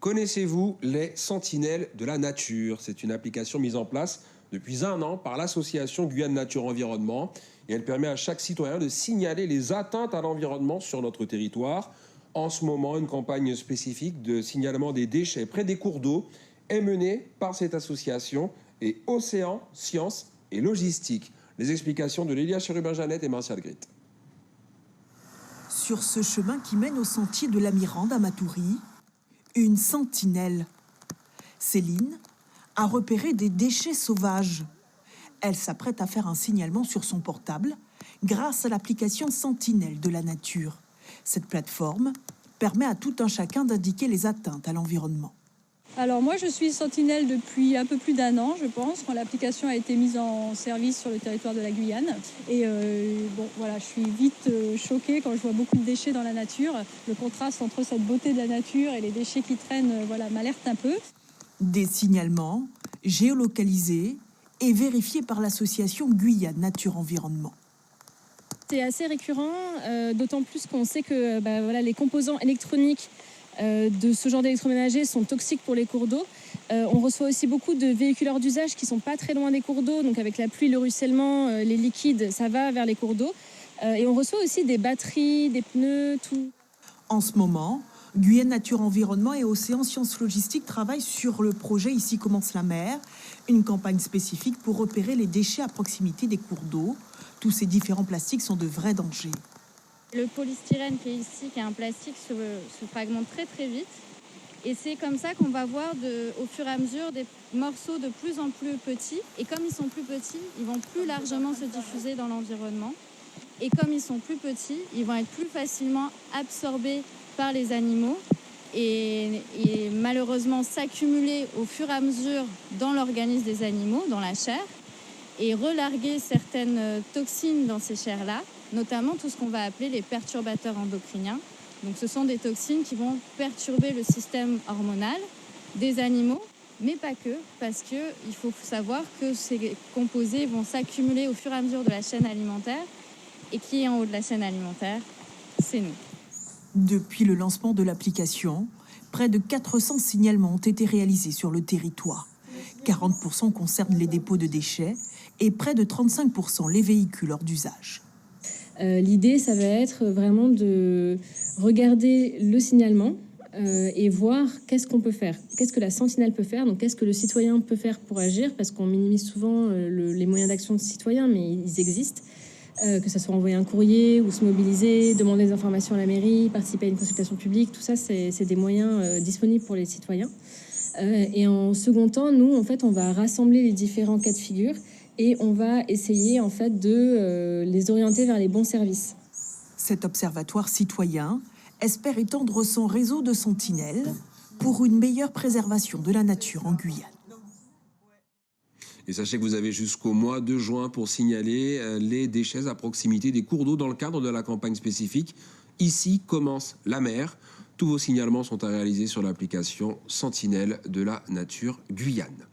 Connaissez-vous les Sentinelles de la Nature? C'est une application mise en place depuis 1 an par l'association Guyane Nature Environnement et elle permet à chaque citoyen de signaler les atteintes à l'environnement sur notre territoire. En ce moment, une campagne spécifique de signalement des déchets près des cours d'eau est menée par cette association et Océan, Sciences et Logistique. Les explications de Lélia Cherubin-Jeannette et Martial Grit. Sur ce chemin qui mène au sentier de la Mirande à Matoury, une sentinelle. Céline a repéré des déchets sauvages. Elle s'apprête à faire un signalement sur son portable grâce à l'application Sentinelle de la Nature. Cette plateforme permet à tout un chacun d'indiquer les atteintes à l'environnement. Alors moi je suis sentinelle depuis un peu plus d'1 an je pense, quand l'application a été mise en service sur le territoire de la Guyane. Et je suis vite choquée quand je vois beaucoup de déchets dans la nature. Le contraste entre cette beauté de la nature et les déchets qui traînent m'alerte un peu. Des signalements géolocalisés et vérifiés par l'association Guyane Nature Environnement. C'est assez récurrent, d'autant plus qu'on sait que les composants électroniques de ce genre d'électroménager sont toxiques pour les cours d'eau. On reçoit aussi beaucoup de véhiculeurs d'usage qui ne sont pas très loin des cours d'eau. Donc avec la pluie, le ruissellement, les liquides, ça va vers les cours d'eau. Et on reçoit aussi des batteries, des pneus, tout. En ce moment, Guyane Nature Environnement et Océan Sciences Logistique travaillent sur le projet Ici commence la mer, une campagne spécifique pour repérer les déchets à proximité des cours d'eau. Tous ces différents plastiques sont de vrais dangers. Le polystyrène qui est ici, qui est un plastique, se fragmente très très vite. Et c'est comme ça qu'on va voir au fur et à mesure des morceaux de plus en plus petits. Et comme ils sont plus petits, ils vont plus largement se diffuser dans l'environnement. Et comme ils sont plus petits, ils vont être plus facilement absorbés par les animaux et malheureusement s'accumuler au fur et à mesure dans l'organisme des animaux, dans la chair, et relarguer certaines toxines dans ces chairs-là, notamment tout ce qu'on va appeler les perturbateurs endocriniens. Donc ce sont des toxines qui vont perturber le système hormonal des animaux, mais pas que, parce qu'il faut savoir que ces composés vont s'accumuler au fur et à mesure de la chaîne alimentaire, et qui est en haut de la chaîne alimentaire, c'est nous. Depuis le lancement de l'application, près de 400 signalements ont été réalisés sur le territoire. 40% concernent les dépôts de déchets et près de 35% les véhicules hors d'usage. L'idée, ça va être vraiment de regarder le signalement et voir qu'est-ce qu'on peut faire. Qu'est-ce que la sentinelle peut faire, donc qu'est-ce que le citoyen peut faire pour agir, parce qu'on minimise souvent les moyens d'action de citoyens, mais ils existent. Que ce soit envoyer un courrier ou se mobiliser, demander des informations à la mairie, participer à une consultation publique, tout ça, c'est des moyens disponibles pour les citoyens. Et en second temps, nous, en fait, on va rassembler les différents cas de figure et on va essayer, en fait, de les orienter vers les bons services. Cet observatoire citoyen espère étendre son réseau de sentinelles pour une meilleure préservation de la nature en Guyane. Et sachez que vous avez jusqu'au mois de juin pour signaler les déchets à proximité des cours d'eau dans le cadre de la campagne spécifique Ici commence la mer. Tous vos signalements sont à réaliser sur l'application Sentinelle de la Nature Guyane.